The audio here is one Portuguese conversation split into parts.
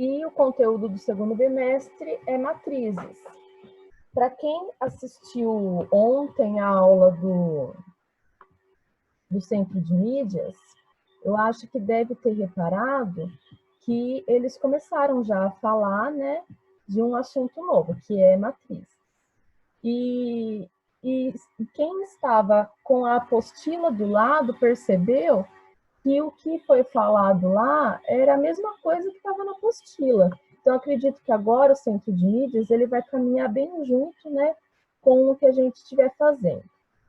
E o conteúdo do segundo bimestre é matrizes. Para quem assistiu ontem a aula do Centro de Mídias, eu acho que deve ter reparado que eles começaram já a falar, né, de um assunto novo, que é matriz. E quem estava com a apostila do lado percebeu que o que foi falado lá era a mesma coisa que estava na apostila. Então, acredito que agora o Centro de Mídias ele vai caminhar bem junto, né, com o que a gente estiver fazendo.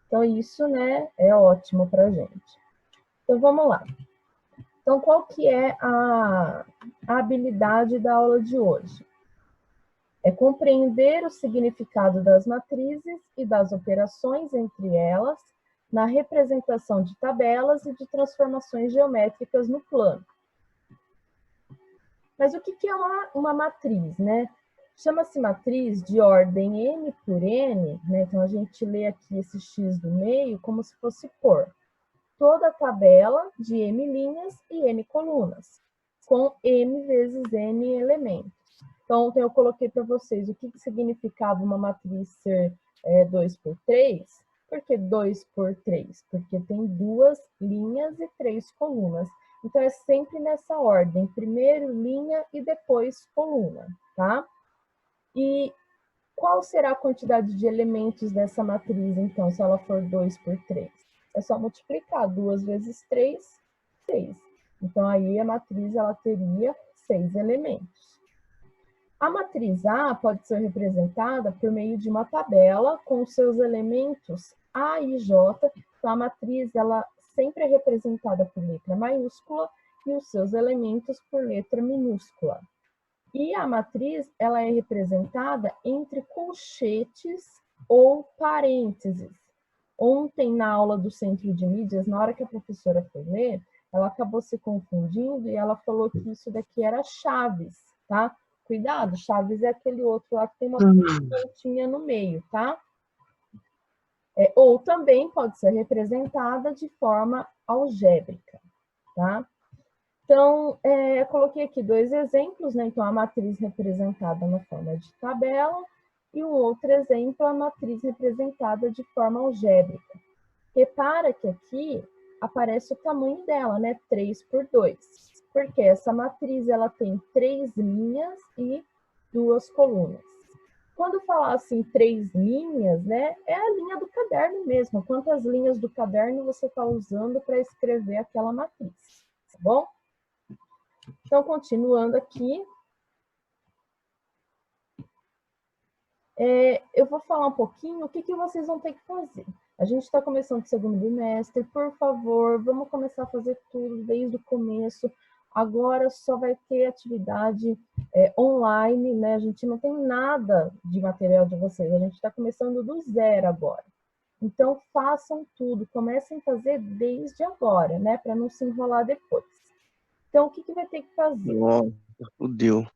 Então, isso, né, é ótimo para a gente. Então, vamos lá. Então, qual que é a habilidade da aula de hoje? É compreender o significado das matrizes e das operações entre elas na representação de tabelas e de transformações geométricas no plano. Mas o que é uma matriz, né? Chama-se matriz de ordem m por n, né? Então a gente lê aqui esse x do meio como se fosse por toda a tabela de m linhas e n colunas, com m vezes n elementos. Então, ontem eu coloquei para vocês o que significava uma matriz ser 2 por 3. Por que 2 por 3? Porque tem 2 linhas e 3 colunas. Então, é sempre nessa ordem, primeiro linha e depois coluna, tá? E qual será a quantidade de elementos dessa matriz, então, se ela for 2 por 3? É só multiplicar 2 vezes 3, 6. Então, aí a matriz ela teria 6 elementos. A matriz A pode ser representada por meio de uma tabela com seus elementos A e J. Então, a matriz ela sempre é representada por letra maiúscula e os seus elementos por letra minúscula. E a matriz ela é representada entre colchetes ou parênteses. Ontem, na aula do Centro de Mídias, na hora que a professora foi ler, ela acabou se confundindo e ela falou que isso daqui era chaves, tá? Cuidado, chaves é aquele outro lá que tem uma pontinha no meio, tá? Ou também pode ser representada de forma algébrica, tá? Então, eu coloquei aqui 2 exemplos, né? Então, a matriz representada na forma de tabela e um outro exemplo, a matriz representada de forma algébrica. Repara que aqui aparece o tamanho dela, né? 3 por 2. Porque essa matriz ela tem 3 linhas e 2 colunas. Quando falar assim 3 linhas, né? É a linha do caderno mesmo. Quantas linhas do caderno você está usando para escrever aquela matriz, tá bom? Então, continuando aqui, eu vou falar um pouquinho o que vocês vão ter que fazer. A gente está começando o segundo bimestre, por favor, vamos começar a fazer tudo desde o começo. Agora só vai ter atividade online, né? A gente não tem nada de material de vocês, a gente está começando do zero agora. Então, façam tudo, comecem a fazer desde agora, né? Para não se enrolar depois. Então, o que vai ter que fazer? Nossa, fudeu.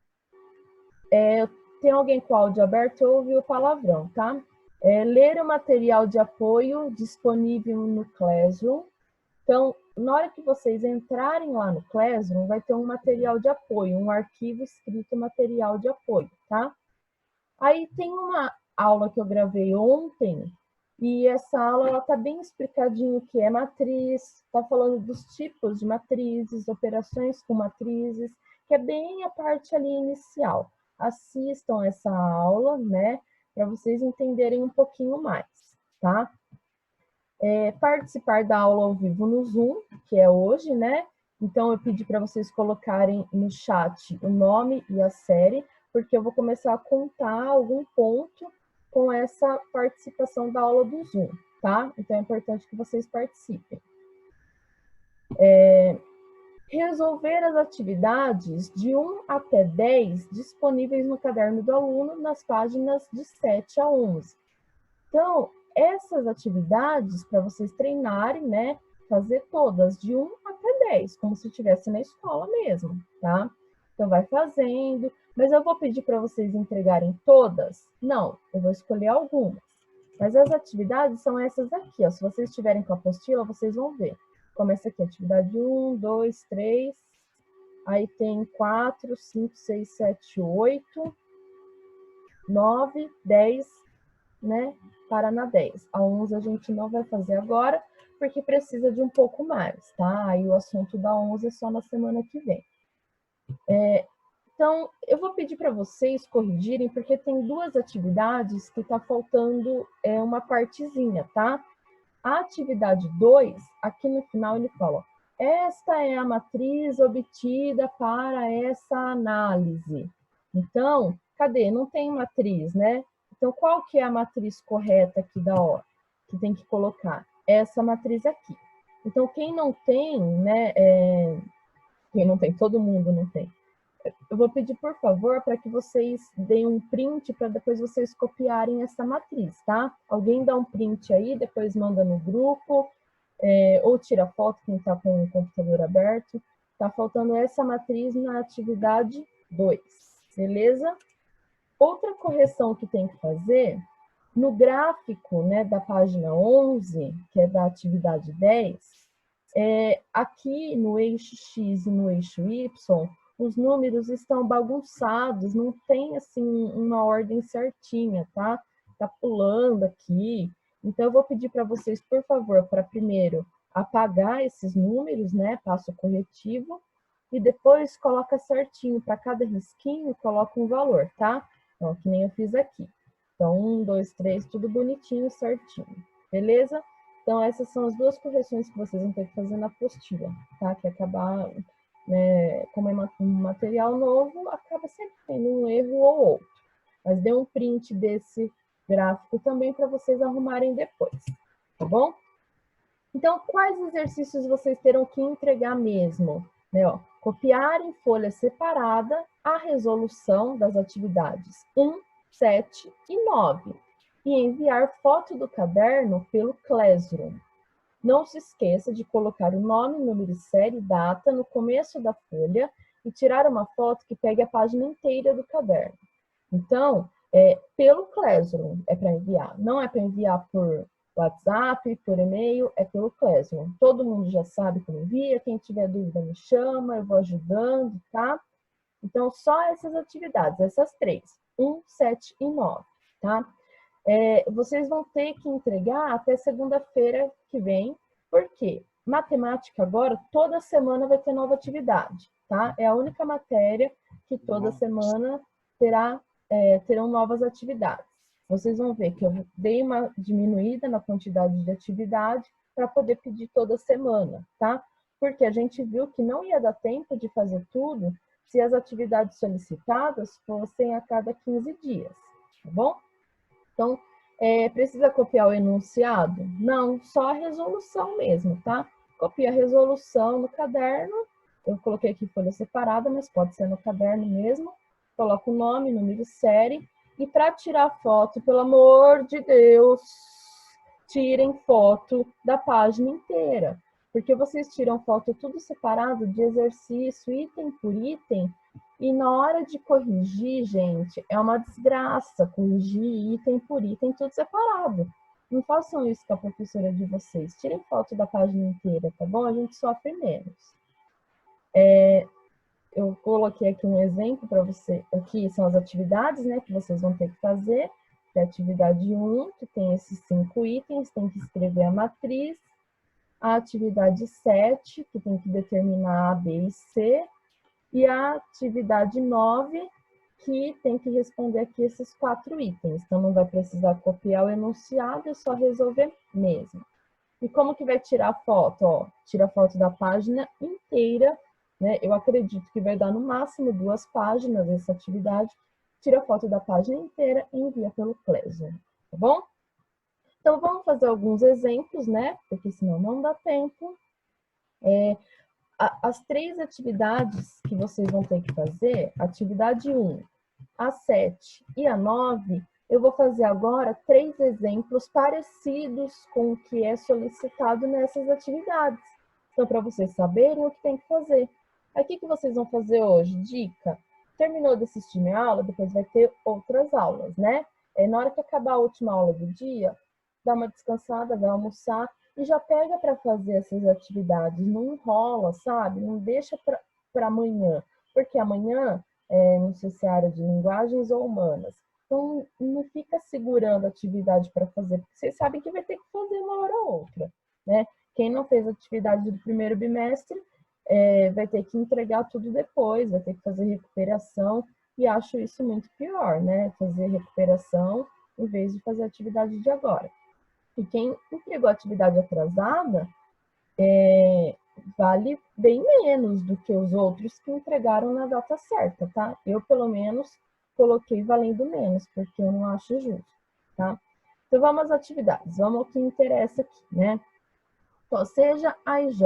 Tem alguém com o áudio aberto, ouve o palavrão, tá? Ler o material de apoio disponível no Classroom. Então, na hora que vocês entrarem lá no Classroom, vai ter um material de apoio, um arquivo escrito material de apoio, tá? Aí tem uma aula que eu gravei ontem, e essa aula ela tá bem explicadinho o que é matriz, tá falando dos tipos de matrizes, operações com matrizes, que é bem a parte ali inicial. Assistam essa aula, né, para vocês entenderem um pouquinho mais, tá? Participar da aula ao vivo no Zoom, que é hoje, né? Então, eu pedi para vocês colocarem no chat o nome e a série, porque eu vou começar a contar algum ponto com essa participação da aula do Zoom, tá? Então, é importante que vocês participem. Resolver as atividades de 1 até 10 disponíveis no caderno do aluno nas páginas de 7 a 11. Então, essas atividades, para vocês treinarem, né, fazer todas de 1 até 10, como se estivesse na escola mesmo, tá? Então, vai fazendo, mas eu vou pedir para vocês entregarem todas? Não, eu vou escolher algumas. Mas as atividades são essas aqui, ó. Se vocês estiverem com a apostila, vocês vão ver. Começa aqui, atividade 1, 2, 3, Aí tem 4, 5, 6, 7, 8, 9, 10, né? Para na 10. A 11 a gente não vai fazer agora, porque precisa de um pouco mais, tá? Aí o assunto da 11 é só na semana que vem. Então, eu vou pedir para vocês corrigirem, porque tem duas atividades que está faltando uma partezinha, tá? A atividade 2, aqui no final ele fala, esta é a matriz obtida para essa análise. Então, cadê? Não tem matriz, né? Então, qual que é a matriz correta aqui da hora? Que tem que colocar? Essa matriz aqui. Então, quem não tem, né? Quem não tem, todo mundo não tem. Eu vou pedir, por favor, para que vocês deem um print para depois vocês copiarem essa matriz, tá? Alguém dá um print aí, depois manda no grupo, ou tira foto, quem está com o computador aberto. Tá faltando essa matriz na atividade 2, beleza? Outra correção que tem que fazer, no gráfico, né, da página 11, que é da atividade 10, aqui no eixo X e no eixo Y, os números estão bagunçados, não tem assim uma ordem certinha, tá? Tá pulando aqui. Então eu vou pedir para vocês, por favor, para primeiro apagar esses números, né? Passo corretivo e depois coloca certinho para cada risquinho, coloca um valor, tá? Então, que nem eu fiz aqui. Então, 1, 2, 3, tudo bonitinho, certinho. Beleza? Então, essas são as duas correções que vocês vão ter que fazer na apostila, tá? Que acabar, né, como é um material novo, acaba sempre tendo um erro ou outro. Mas dê um print desse gráfico também para vocês arrumarem depois, tá bom? Então, quais exercícios vocês terão que entregar mesmo? Né, ó, copiar em folha separada a resolução das atividades 1, 7 e 9 e enviar foto do caderno pelo Classroom. Não se esqueça de colocar o nome, número, série e data no começo da folha e tirar uma foto que pegue a página inteira do caderno. Então, pelo Classroom é para enviar. Não é para enviar por WhatsApp, por e-mail, é pelo Classroom. Todo mundo já sabe como envia. Quem tiver dúvida me chama, eu vou ajudando, tá? Então, só essas atividades, essas três, 1, 7 e 9, tá? Vocês vão ter que entregar até segunda-feira que vem, porque matemática agora, toda semana vai ter nova atividade, tá? É a única matéria que toda semana terão novas atividades. Vocês vão ver que eu dei uma diminuída na quantidade de atividade para poder pedir toda semana, tá? Porque a gente viu que não ia dar tempo de fazer tudo se as atividades solicitadas fossem a cada 15 dias, tá bom? Então, precisa copiar o enunciado? Não, só a resolução mesmo, tá? Copia a resolução no caderno. Eu coloquei aqui folha separada, mas pode ser no caderno mesmo. Coloca o nome, número, série. E para tirar foto, pelo amor de Deus, tirem foto da página inteira. Porque vocês tiram foto tudo separado de exercício, item por item, e na hora de corrigir, gente, é uma desgraça corrigir item por item, tudo separado. Não façam isso com a professora de vocês. Tirem foto da página inteira, tá bom? A gente sofre menos. Eu coloquei aqui um exemplo para você. Aqui são as atividades, né, que vocês vão ter que fazer. Que é a atividade 1, que tem esses 5 itens, tem que escrever a matriz. A atividade 7, que tem que determinar A, B e C. E a atividade 9, que tem que responder aqui esses 4 itens. Então, não vai precisar copiar o enunciado, é só resolver mesmo. E como que vai tirar a foto? Ó, tira a foto da página inteira, né? Eu acredito que vai dar no máximo 2 páginas essa atividade. Tira a foto da página inteira e envia pelo Classroom, tá bom? Então, vamos fazer alguns exemplos, né? Porque senão não dá tempo. As 3 atividades que vocês vão ter que fazer, atividade 1, a 7 e a 9, eu vou fazer agora 3 exemplos parecidos com o que é solicitado nessas atividades. Então, para vocês saberem o que tem que fazer. Aí, o que vocês vão fazer hoje? Dica: terminou de assistir minha aula, depois vai ter outras aulas, né? Na hora que acabar a última aula do dia, dá uma descansada, vai almoçar, e já pega para fazer essas atividades, não enrola, sabe? Não deixa para para amanhã, porque amanhã, não sei se é área de linguagens ou humanas, então não fica segurando atividade para fazer, porque vocês sabem que vai ter que fazer uma hora ou outra, né? Quem não fez atividade do primeiro bimestre, vai ter que entregar tudo depois, vai ter que fazer recuperação, e acho isso muito pior, né? Fazer recuperação em vez de fazer atividade de agora. E quem entregou atividade atrasada, vale bem menos do que os outros que entregaram na data certa, tá? Eu, pelo menos, coloquei valendo menos, porque eu não acho justo, tá? Então, vamos às atividades, vamos ao que interessa aqui, né? Então, seja a IJ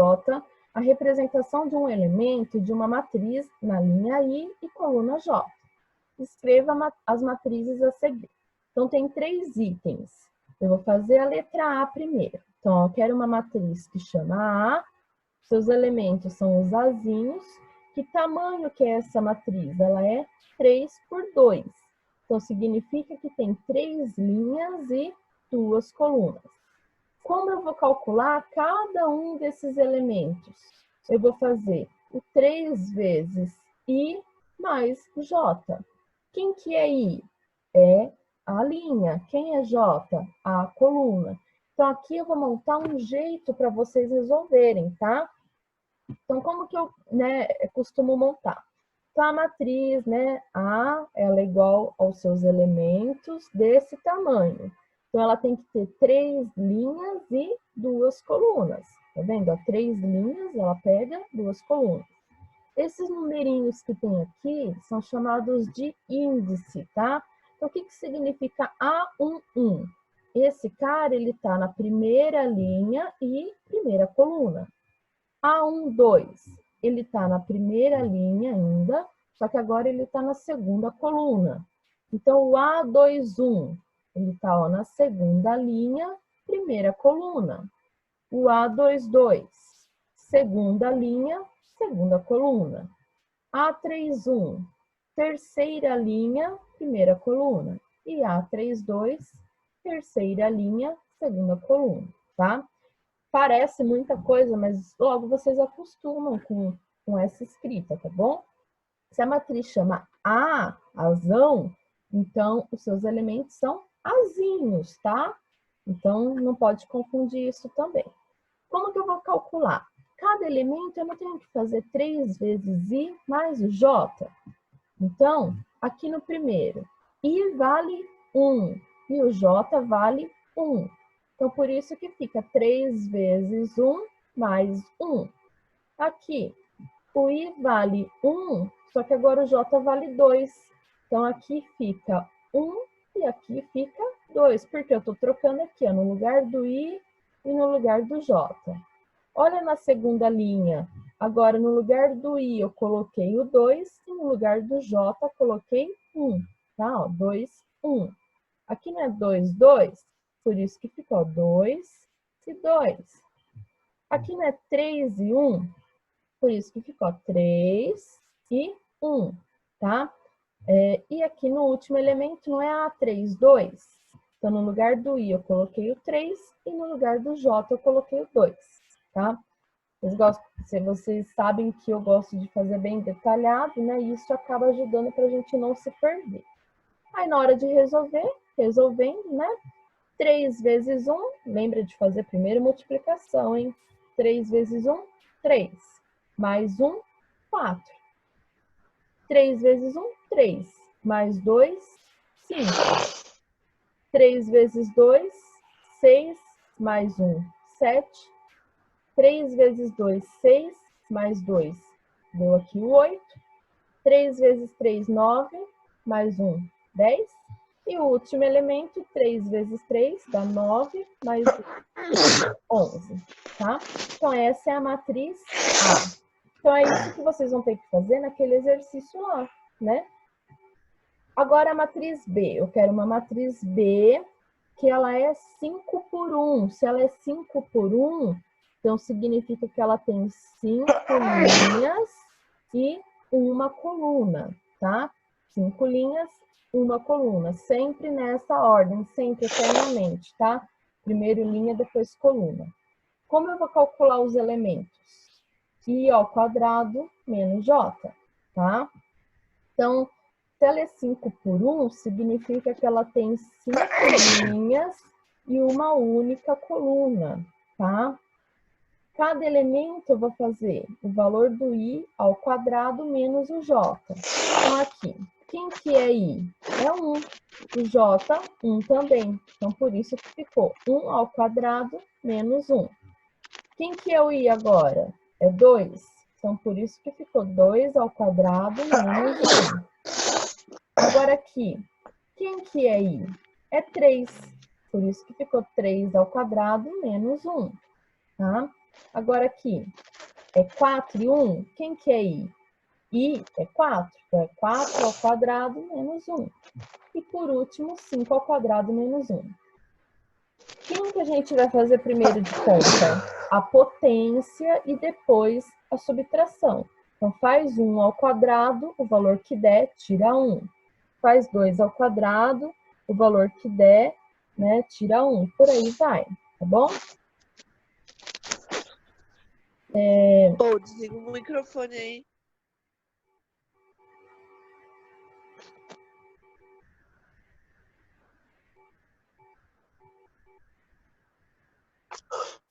a representação de um elemento de uma matriz na linha I e coluna J. Escreva as matrizes a seguir. Então, tem 3 itens. Eu vou fazer a letra A primeiro. Então, eu quero uma matriz que chama A, seus elementos são os Azinhos. Que tamanho que é essa matriz? Ela é 3 por 2. Então, significa que tem 3 linhas e 2 colunas. Como eu vou calcular cada um desses elementos? Eu vou fazer o 3 vezes I mais J. Quem que é I? É a linha. Quem é J? A coluna. Então, aqui eu vou montar um jeito para vocês resolverem, tá? Então, como que eu costumo montar? Então, a matriz, né, A, ela é igual aos seus elementos desse tamanho. Então, ela tem que ter 3 linhas e 2 colunas. Tá vendo? 3 linhas, ela pega 2 colunas. Esses numerinhos que tem aqui são chamados de índice, tá? Então, o que significa A11? Esse cara, ele tá na primeira linha e primeira coluna. A12, ele tá na primeira linha ainda, só que agora ele tá na segunda coluna. Então, o A21, ele tá na segunda linha, primeira coluna. O A22, segunda linha, segunda coluna. A31, terceira linha, primeira coluna. E A32, terceira linha, segunda coluna, tá? Parece muita coisa, mas logo vocês acostumam com essa escrita, tá bom? Se a matriz chama A, azão, então os seus elementos são azinhos, tá? Então, não pode confundir isso também. Como que eu vou calcular? Cada elemento eu não tenho que fazer 3 vezes I mais o J. Então, aqui no primeiro, I vale 1 e o J vale 1. Então, por isso que fica 3 vezes 1 mais 1. Aqui, o I vale 1, só que agora o J vale 2. Então, aqui fica 1 e aqui fica 2, porque eu estou trocando aqui, ó, no lugar do I e no lugar do J. Olha na segunda linha. Agora, no lugar do I, eu coloquei o 2 e no lugar do J, coloquei 1. Tá? Ó, 2, 1. Aqui não é 2, 2, por isso que ficou 2 e 2. Aqui não é 3 e 1, por isso que ficou 3 e 1, tá? E aqui no último elemento não é A3, 2. Então, no lugar do I, eu coloquei o 3 e no lugar do J, eu coloquei o 2, tá? Vocês sabem que eu gosto de fazer bem detalhado, né? E isso acaba ajudando para a gente não se perder. Aí, na hora de resolvendo, né? 3 vezes 1, lembra de fazer primeiro multiplicação, hein? 3 vezes 1, 3. Mais 1, 4. 3 vezes 1, 3. Mais 2, 5. 3 vezes 2, 6. Mais 1, 7. 3 vezes 2, 6. Mais 2, deu aqui o 8. 3 vezes 3, 9. Mais 1, 10. E o último elemento, 3 vezes 3, dá 9. Mais 11, tá? Então, essa é a matriz A. Então, é isso que vocês vão ter que fazer naquele exercício lá, né? Agora, a matriz B. Eu quero uma matriz B que ela é 5 por 1. Se ela é 5 por 1, então significa que ela tem 5 linhas e uma coluna, tá? 5 linhas, uma coluna. Sempre nessa ordem, sempre eternamente, tá? Primeiro linha, depois coluna. Como eu vou calcular os elementos? I ao quadrado menos J, tá? Então, se ela é 5 por 1, significa que ela tem 5 linhas e uma única coluna, tá? Cada elemento eu vou fazer o valor do I ao quadrado menos o J. Então, aqui, quem que é I? É 1. O J, 1 também. Então, por isso que ficou 1 ao quadrado menos 1. Quem que é o I agora? É 2. Então, por isso que ficou 2 ao quadrado menos 1. Agora aqui, quem que é I? É 3. Por isso que ficou 3 ao quadrado menos 1. Tá? Agora aqui, é 4 e 1. Quem que é I? I é 4. Então, é 4 ao quadrado menos 1. E por último, 5 ao quadrado menos 1. Quem que a gente vai fazer primeiro de conta? A potência e depois a subtração. Então, faz 1 ao quadrado, o valor que der, tira 1. Faz 2 ao quadrado, o valor que der, né, tira 1. Por aí vai, tá bom? Pô, desliga o microfone aí.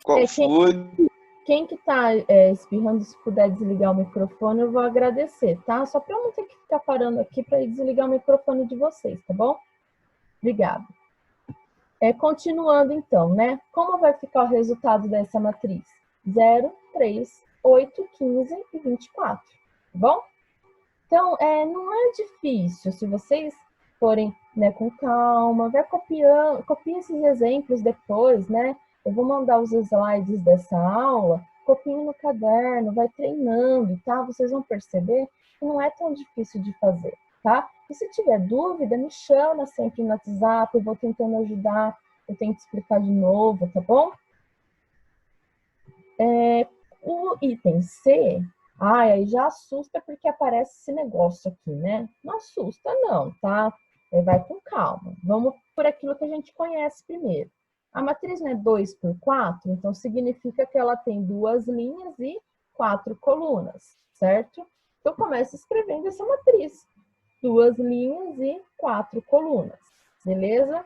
Qual foi? Quem que tá espirrando, se puder desligar o microfone, eu vou agradecer, tá? Só para eu não ter que ficar parando aqui para desligar o microfone de vocês, tá bom? Obrigada. Continuando então, né? Como vai ficar o resultado dessa matriz? 0, 3, 8, 15 e 24, tá bom? Então, não é difícil, se vocês forem, né, com calma, vai copiando, copia esses exemplos depois, né? Eu vou mandar os slides dessa aula, copiem no caderno, vai treinando, tá? Vocês vão perceber que não é tão difícil de fazer, tá? E se tiver dúvida, me chama sempre no WhatsApp, eu vou tentando ajudar, eu tento explicar de novo, tá bom? O item C, aí já assusta porque aparece esse negócio aqui, né? Não assusta não, tá? Vai com calma. Vamos por aquilo que a gente conhece primeiro. A matriz não é 2 por 4, então significa que ela tem 2 linhas e 4 colunas, certo? Então, começa escrevendo essa matriz. 2 linhas e 4 colunas, beleza?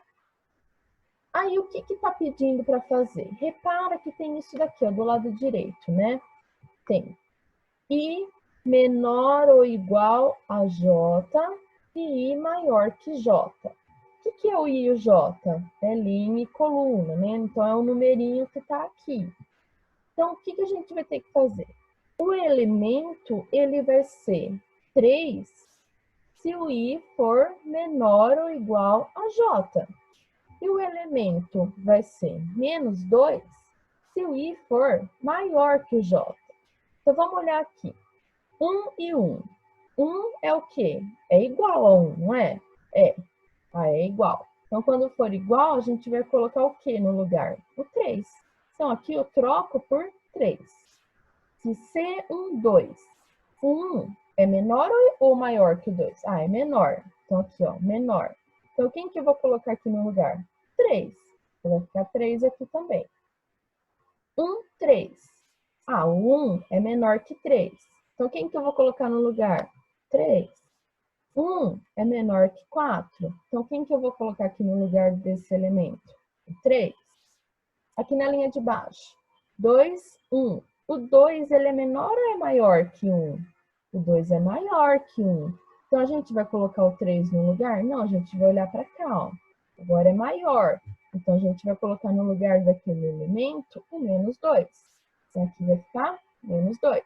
Aí, o que está pedindo para fazer? Repara que tem isso daqui, ó, do lado direito, né? Tem I menor ou igual a J e I maior que J. O que é o I e o J? É linha e coluna, né? Então, é o numerinho que está aqui. Então, o que a gente vai ter que fazer? O elemento, ele vai ser 3 se o I for menor ou igual a J. E o elemento vai ser menos 2 se o I for maior que o J. Então, vamos olhar aqui. 1 e 1. 1 é o quê? É igual a 1, não é? É igual. Então, quando for igual, a gente vai colocar o quê no lugar? O 3. Então, aqui eu troco por 3. Se C12, o 1 é menor ou maior que o 2? É menor. Então, aqui, ó, menor. Então, quem que eu vou colocar aqui no lugar? 3. Vai ficar 3 aqui também. 1, 3. O 1 é menor que 3. Então, quem que eu vou colocar no lugar? 3. 1 é menor que 4. Então, quem que eu vou colocar aqui no lugar desse elemento? 3. Aqui na linha de baixo. 2, 1. O 2, ele é menor ou é maior que 1? O 2 é maior que 1. Então, a gente vai colocar o 3 no lugar? Não, a gente vai olhar para cá, ó. Agora é maior. Então, a gente vai colocar no lugar daquele elemento o menos 2. Então, aqui vai ficar menos 2.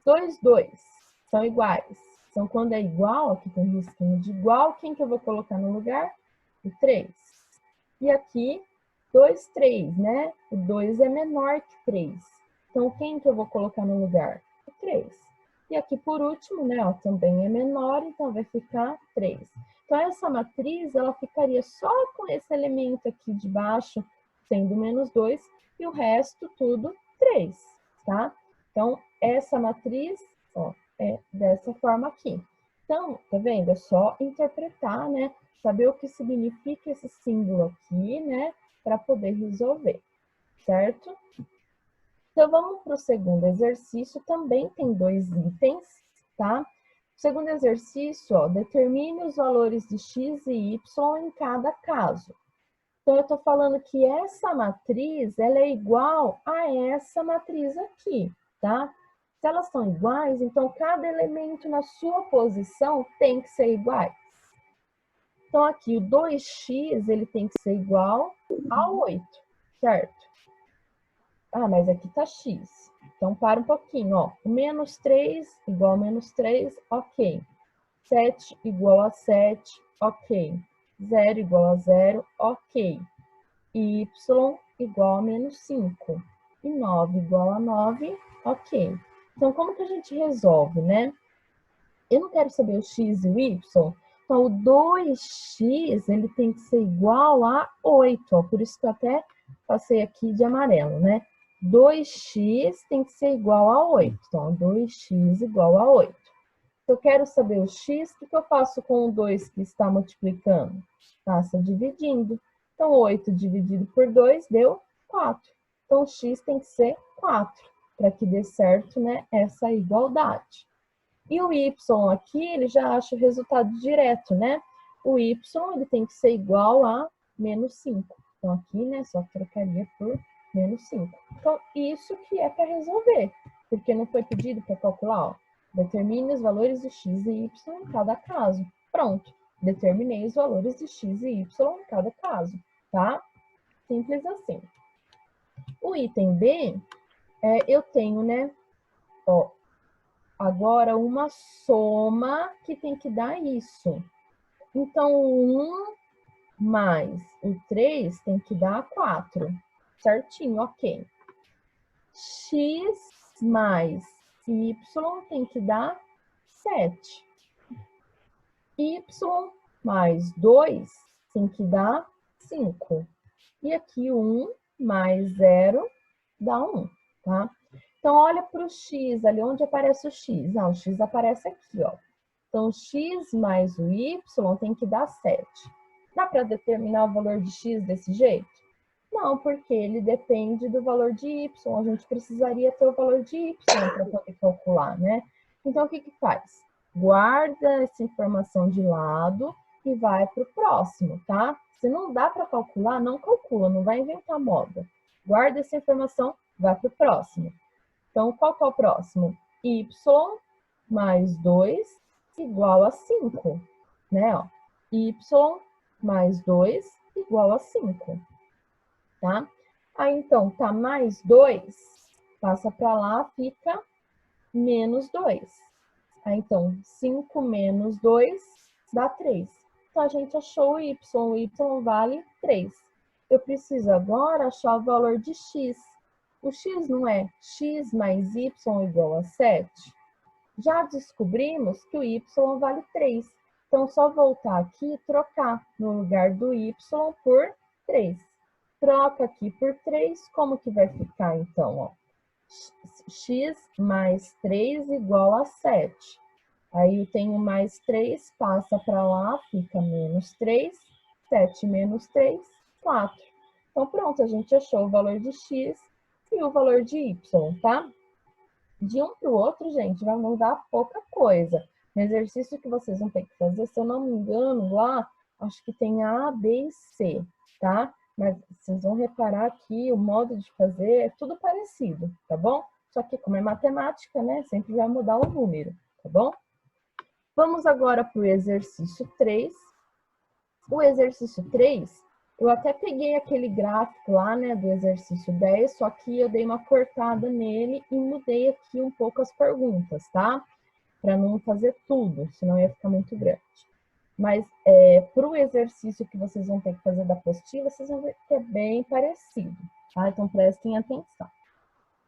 2, 2 são iguais. Então, quando é igual, aqui tem risquinho de igual, quem que eu vou colocar no lugar? O 3. E aqui, 2, 3, né? O 2 é menor que 3. Então, quem que eu vou colocar no lugar? O 3. E aqui, por último, né, ó, também é menor, então vai ficar 3. Então, essa matriz, ela ficaria só com esse elemento aqui de baixo, sendo menos 2, e o resto tudo 3, tá? Então, essa matriz, ó, é dessa forma aqui. Então, tá vendo? É só interpretar, né? Saber o que significa esse símbolo aqui, né? Para poder resolver, certo? Então, vamos para o segundo exercício, também tem 2 itens, tá? O segundo exercício, ó, determine os valores de x e y em cada caso. Então, eu estou falando que essa matriz, ela é igual a essa matriz aqui, tá? Se elas são iguais, então cada elemento na sua posição tem que ser iguais. Então, aqui o 2x, ele tem que ser igual a 8, certo? Ah, mas aqui tá x. Então, para um pouquinho, ó. Menos 3 igual a menos 3, ok. 7 igual a 7, ok. 0 igual a 0, ok. Y igual a menos 5. E 9 igual a 9, ok. Então, como que a gente resolve, né? Eu não quero saber o x e o y. Então, o 2x, ele tem que ser igual a 8. Ó, por isso que eu até passei aqui de amarelo, né? 2x tem que ser igual a 8. Então, 2x igual a 8. Se eu quero saber o x, o que eu faço com o 2 que está multiplicando? Passa dividindo. Então, 8 dividido por 2 deu 4. Então, o x tem que ser 4, para que dê certo, né, essa igualdade. E o y aqui, ele já acha o resultado direto, né? O y, ele tem que ser igual a menos 5. Então, aqui, né, só trocaria por menos 5. Então, isso que é para resolver, porque não foi pedido para calcular, ó. Determine os valores de x e y em cada caso. Pronto, determinei os valores de x e y em cada caso, tá? Simples assim. O item B, eu tenho, né, ó, agora uma soma que tem que dar isso. Então, o 1 mais o 3 tem que dar 4. Certinho, ok. X mais y tem que dar 7. Y mais 2 tem que dar 5. E aqui 1 mais 0 dá 1, tá? Então, olha para o x, ali onde aparece o x. Ah, o x aparece aqui, ó. Então, x mais o y tem que dar 7. Dá para determinar o valor de x desse jeito? Não, porque ele depende do valor de y. A gente precisaria ter o valor de y para poder calcular, né? Então, o que que faz? Guarda essa informação de lado e vai para o próximo, tá? Se não dá para calcular, não calcula, não vai inventar moda. Guarda essa informação, vai para o próximo. Então, qual que é o próximo? Y mais 2 igual a 5, né? Ó, y mais 2 igual a 5, tá? Aí, então, tá mais 2, passa para lá, fica menos 2. Aí, então, 5 menos 2 dá 3. Então, a gente achou o y vale 3. Eu preciso agora achar o valor de x. O x não é x mais y igual a 7? Já descobrimos que o y vale 3. Então, só voltar aqui e trocar no lugar do y por 3. Troca aqui por 3, como que vai ficar então? Ó? X mais 3 igual a 7. Aí eu tenho mais 3, passa para lá, fica menos 3. 7 menos 3, 4. Então, pronto, a gente achou o valor de x e o valor de y, tá? De um para o outro, gente, vai mudar pouca coisa. No exercício que vocês vão ter que fazer, se eu não me engano, lá, acho que tem A, B e C, tá? Mas vocês vão reparar que o modo de fazer é tudo parecido, tá bom? Só que como é matemática, né, sempre vai mudar o número, tá bom? Vamos agora para o exercício 3. O exercício 3, eu até peguei aquele gráfico lá, né, do exercício 10, só que eu dei uma cortada nele e mudei aqui um pouco as perguntas, tá? Para não fazer tudo, senão ia ficar muito grande. Mas para o exercício que vocês vão ter que fazer da apostila, vocês vão ver que é bem parecido, tá? Então prestem atenção.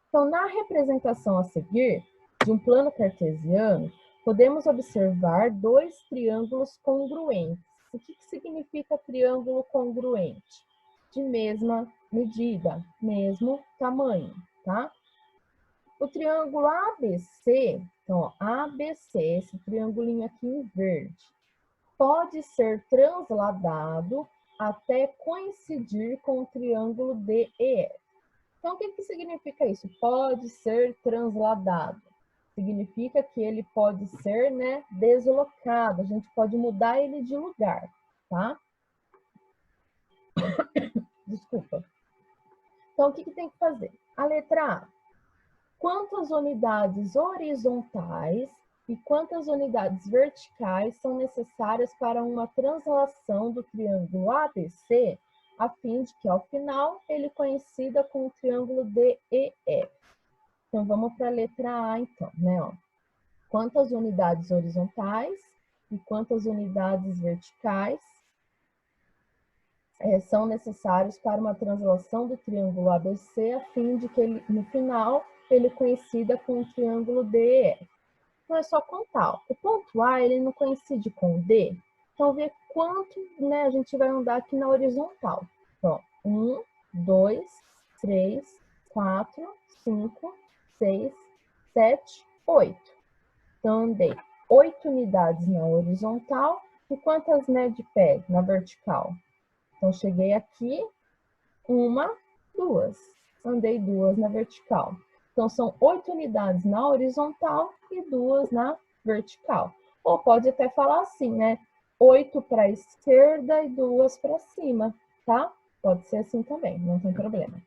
Então, na representação a seguir de um plano cartesiano, podemos observar 2 triângulos congruentes. O que significa triângulo congruente? De mesma medida, mesmo tamanho, tá? O triângulo ABC, então, ó, ABC, esse triângulinho aqui em verde, pode ser transladado até coincidir com o triângulo DEF. Então, o que que significa isso? Pode ser transladado. Significa que ele pode ser, né, deslocado. A gente pode mudar ele de lugar, tá? Desculpa. Então, o que que tem que fazer? A letra A. Quantas unidades horizontais e quantas unidades verticais são necessárias para uma translação do triângulo ABC, a fim de que, ao final, ele coincida com o triângulo DEF? Então, vamos para a letra A, então, né? Ó. Quantas unidades horizontais e quantas unidades verticais são necessários para uma translação do triângulo ABC, a fim de que, ele, no final, ele coincida com o triângulo DEF? Então, é só contar. Ó. O ponto A, ele não coincide com o D. Então, ver quanto, né, a gente vai andar aqui na horizontal. Então, 1, 2, 3, 4, 5, 6, 7, 8. Então, andei 8 unidades na horizontal e quantas, né, de pé na vertical? Então, cheguei aqui, 1, 2. Andei 2 na vertical. Então, são 8 unidades na horizontal e 2 na vertical. Ou pode até falar assim, né? 8 para a esquerda e 2 para cima, tá? Pode ser assim também, não tem problema.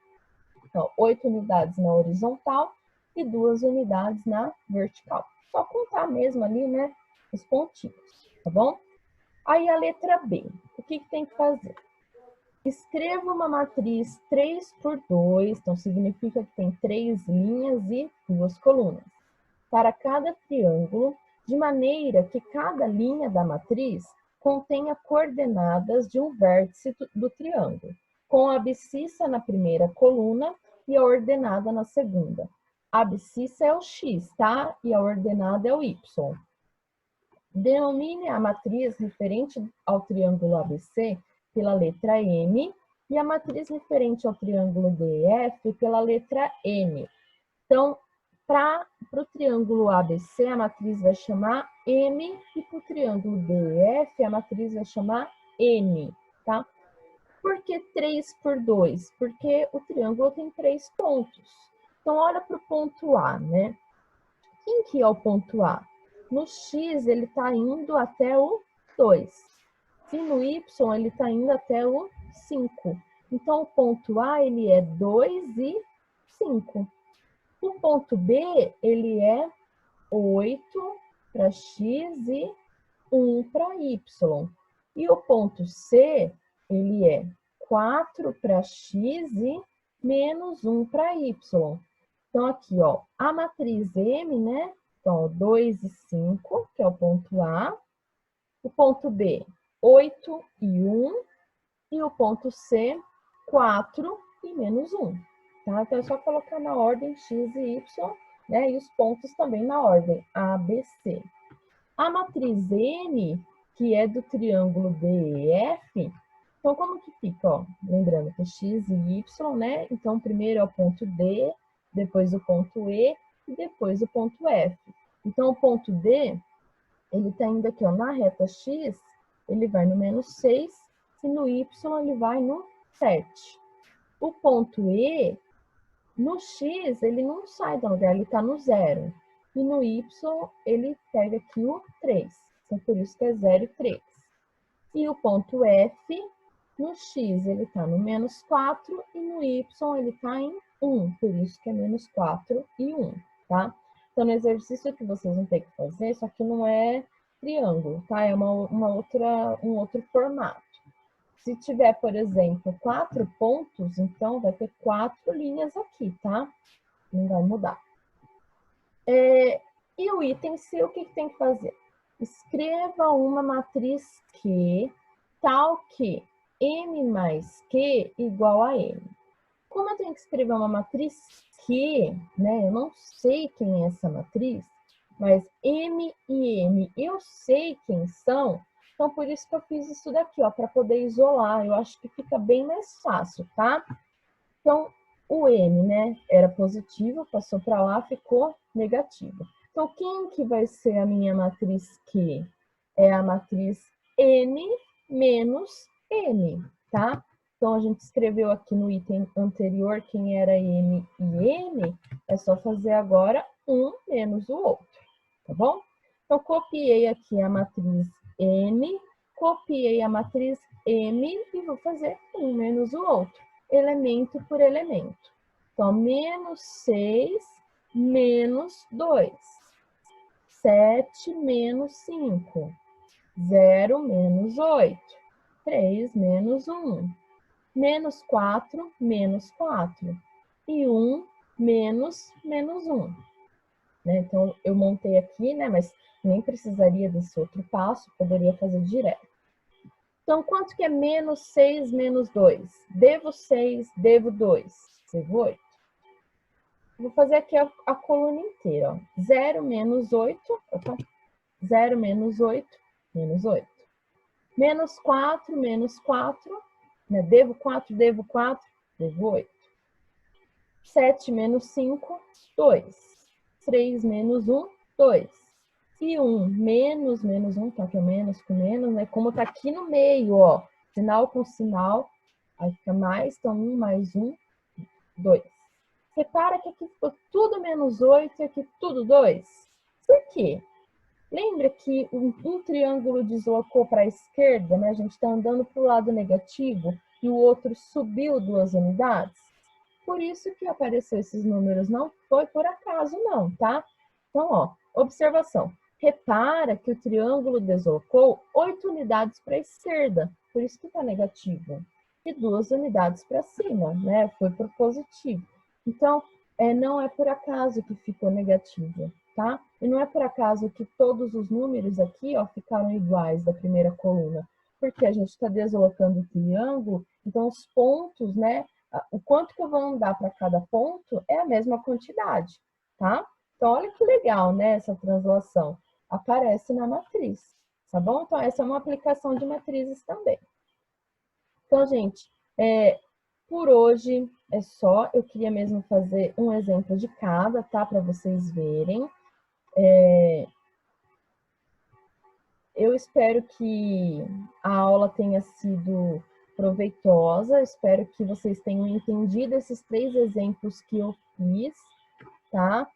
Então, 8 unidades na horizontal e 2 unidades na vertical. Só contar mesmo ali, né? Os pontinhos, tá bom? Aí a letra B. O que que tem que fazer? Escreva uma matriz 3 por 2, então significa que tem 3 linhas e 2 colunas, para cada triângulo, de maneira que cada linha da matriz contenha coordenadas de um vértice do triângulo, com a abscissa na primeira coluna e a ordenada na segunda. A abscissa é o x, tá? E a ordenada é o y. Denomine a matriz referente ao triângulo ABC pela letra M e a matriz referente ao triângulo DEF pela letra N. Então, para o triângulo ABC, a matriz vai chamar M e para o triângulo DEF, a matriz vai chamar N, tá? Por que 3 por 2? Porque o triângulo tem 3 pontos. Então, olha para o ponto A, né? Quem que é o ponto A? No X, ele está indo até o 2. E no Y, ele está indo até o 5. Então, o ponto A, ele é 2 e 5. O ponto B, ele é 8 para X e 1 para Y. E o ponto C, ele é 4 para X e menos 1 para Y. Então, aqui, ó, a matriz M, né? Então, 2 e 5, que é o ponto A. O ponto B, 8 e 1. E o ponto C, 4 e menos 1. Tá? Então, é só colocar na ordem X e Y, né? E os pontos também na ordem A, B, C. A matriz N, que é do triângulo DEF, então, como que fica? Ó, lembrando que é X e Y, né? Então, primeiro é o ponto D, depois o ponto E e depois o ponto F. Então, o ponto D, ele está indo aqui, ó, na reta X, ele vai no menos 6 e no Y ele vai no 7. O ponto E, no X, ele não sai do lugar, ele está no 0. E no Y, ele pega aqui o 3. Então, por isso que é 0 e 3. E o ponto F, no X, ele está no menos 4 e no Y, ele está em 1. Por isso que é menos 4 e 1, tá? Então, no exercício que vocês vão ter que fazer, isso aqui não é triângulo, tá? É um outro formato. Se tiver, por exemplo, 4 pontos, então vai ter 4 linhas aqui, tá? Não vai mudar. E o item C, o que tem que fazer? Escreva uma matriz Q, tal que M mais Q igual a M. Como eu tenho que escrever uma matriz Q, né? Eu não sei quem é essa matriz, mas M e N eu sei quem são, então por isso que eu fiz isso daqui, ó, para poder isolar. Eu acho que fica bem mais fácil, tá? Então, o M, né, era positivo, passou para lá, ficou negativo. Então, quem que vai ser a minha matriz Q? É a matriz N menos M, tá? Então, a gente escreveu aqui no item anterior quem era M e N, é só fazer agora um menos o outro, tá bom? Então, copiei aqui a matriz N, copiei a matriz M e vou fazer um menos o outro, elemento por elemento. Então, menos 6 menos 2. 7 menos 5. 0 menos 8. 3 menos 1. Menos 4 menos 4. E 1 menos 1. Né? Então, eu montei aqui, né? Mas nem precisaria desse outro passo, poderia fazer direto. Então, quanto que é menos 6 menos 2? Devo 6, devo 2. Devo 8. Vou fazer aqui a coluna inteira. Ó. 0 menos 8. Opa. 0 menos 8, menos 8. Menos 4, menos 4. Né? Devo 4, devo 4, devo 8. 7 menos 5, 2. 3 menos 1, 2. E 1 menos 1, tá aqui é menos com menos, né? Como tá aqui no meio, ó, sinal com sinal, aí fica mais, então 1 mais 1, 2. Repara que aqui ficou tudo menos 8 e aqui tudo 2. Por quê? Lembra que um triângulo deslocou para a esquerda, né? A gente está andando para o lado negativo e o outro subiu 2 unidades? Por isso que apareceu esses números, não foi por acaso não, tá? Então, ó, observação. Repara que o triângulo deslocou 8 unidades para a esquerda, por isso que está negativo. E 2 unidades para cima, né? Foi por positivo. Então, não é por acaso que ficou negativo, tá? E não é por acaso que todos os números aqui, ó, ficaram iguais da primeira coluna, porque a gente está deslocando o triângulo, então os pontos, né? O quanto que eu vou andar para cada ponto é a mesma quantidade, tá? Então, olha que legal, né, essa translação. Aparece na matriz, tá bom? Então, essa é uma aplicação de matrizes também. Então, gente, por hoje é só. Eu queria mesmo fazer um exemplo de cada, tá? Para vocês verem. Eu espero que a aula tenha sido proveitosa, espero que vocês tenham entendido esses 3 exemplos que eu fiz, tá?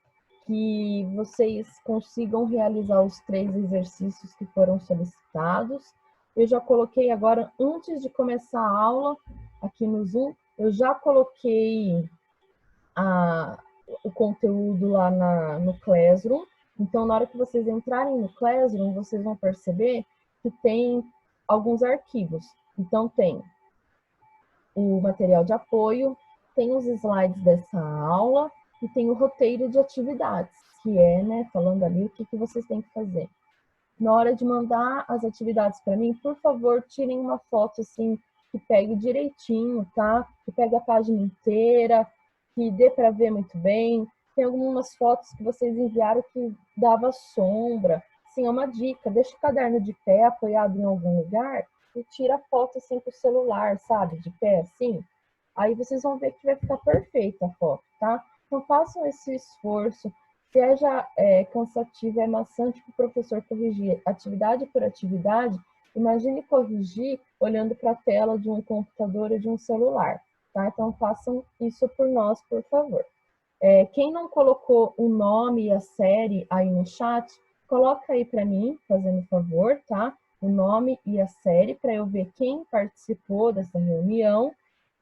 Que vocês consigam realizar os 3 exercícios que foram solicitados. Eu já coloquei agora, antes de começar a aula, aqui no Zoom, eu já coloquei o conteúdo lá no Classroom. Então, na hora que vocês entrarem no Classroom, vocês vão perceber que tem alguns arquivos. Então, tem o material de apoio, tem os slides dessa aula e tem o roteiro de atividades, que é, né, falando ali o que vocês têm que fazer. Na hora de mandar as atividades para mim, por favor, tirem uma foto assim que pegue direitinho, tá? Que pegue a página inteira, que dê para ver muito bem. Tem algumas fotos que vocês enviaram que dava sombra. Sim, é uma dica. Deixa o caderno de pé apoiado em algum lugar e tira a foto assim com o celular, sabe? De pé assim. Aí vocês vão ver que vai ficar perfeita a foto, tá? Então façam esse esforço. Seja cansativo, é maçante para o professor corrigir atividade por atividade. Imagine corrigir olhando para a tela de um computador ou de um celular, tá? Então façam isso por nós, por favor. Quem não colocou o nome e a série aí no chat, coloca aí para mim, fazendo favor, tá? O nome e a série para eu ver quem participou dessa reunião,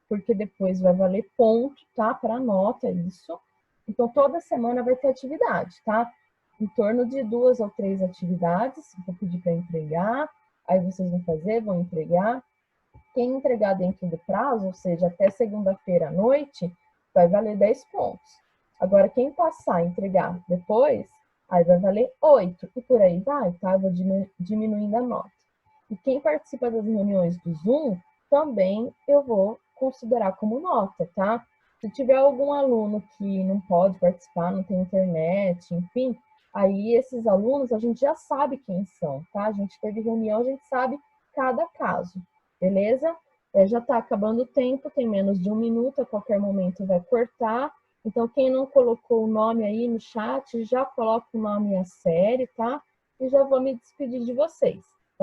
porque depois vai valer ponto, tá? Para nota isso. Então, toda semana vai ter atividade, tá? Em torno de 2 ou 3 atividades, vou pedir para entregar, aí vocês vão fazer, vão entregar. Quem entregar dentro do prazo, ou seja, até segunda-feira à noite, vai valer 10 pontos. Agora, quem passar e entregar depois, aí vai valer 8, e por aí vai, tá? Eu vou diminuindo a nota. E quem participa das reuniões do Zoom, também eu vou considerar como nota, tá? Se tiver algum aluno que não pode participar, não tem internet, enfim, aí esses alunos a gente já sabe quem são, tá? A gente teve reunião, a gente sabe cada caso, beleza? Já está acabando o tempo, tem menos de 1 minuto, a qualquer momento vai cortar. Então, quem não colocou o nome aí no chat, já coloca o nome e a série, tá? E já vou me despedir de vocês.